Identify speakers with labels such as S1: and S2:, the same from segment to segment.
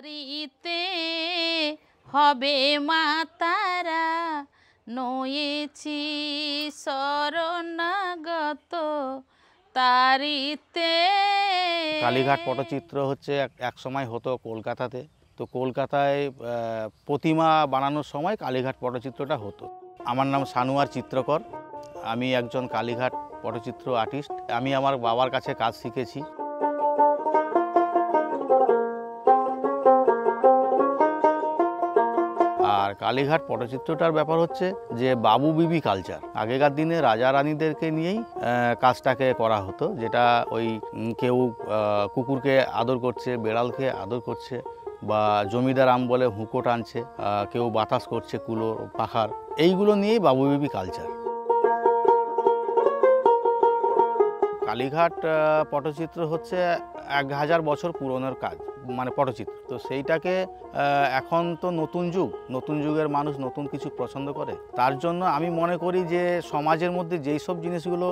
S1: তারিতে হবে মা তারা, নয়েছি শরণাগত তারিতে।
S2: কালীঘাট পটচিত্র হচ্ছে এক সময় হতো কলকাতাতে। তো কলকাতায় প্রতিমা বানানোর সময় কালীঘাট পটচিত্রটা হতো। আমার নাম সানুয়ার চিত্রকর। আমি একজন কালীঘাট পটচিত্র আর্টিস্ট। আমি আমার বাবার কাছে কাজ শিখেছি। আর কালীঘাট পটচিত্রটার ব্যাপার হচ্ছে যে বাবু বিবি কালচার। আগেকার দিনে রাজা রানীদেরকে নিয়েই কাজটাকে করা হতো, যেটা ওই কেউ কুকুরকে আদর করছে, বেড়ালকে আদর করছে, বা জমিদার আম বলে হুঁকো টানছে, কেউ বাতাস করছে কুলো পাখার, এইগুলো নিয়েই বাবু বিবি কালচার। কালীঘাট পটচিত্র হচ্ছে 1000 বছর পুরনোর কাজ, মানে পটচিত্র। তো সেইটাকে এখন তো নতুন যুগের মানুষ নতুন কিছু পছন্দ করে। তার জন্য আমি মনে করি যে সমাজের মধ্যে যেই সব জিনিসগুলো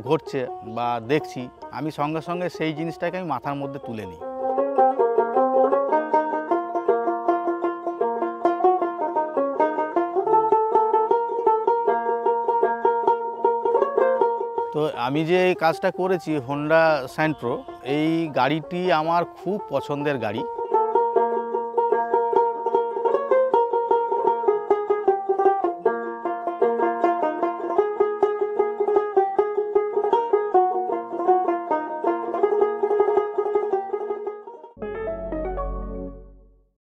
S2: ঘটছে বা দেখছি, আমি সঙ্গে সঙ্গে সেই জিনিসটাকে আমি মাথার মধ্যে তুলে নিই। তো আমি যে এই কাজটা করেছি হোন্ডা সাইন প্রো, এই গাড়িটি আমার খুব পছন্দের গাড়ি।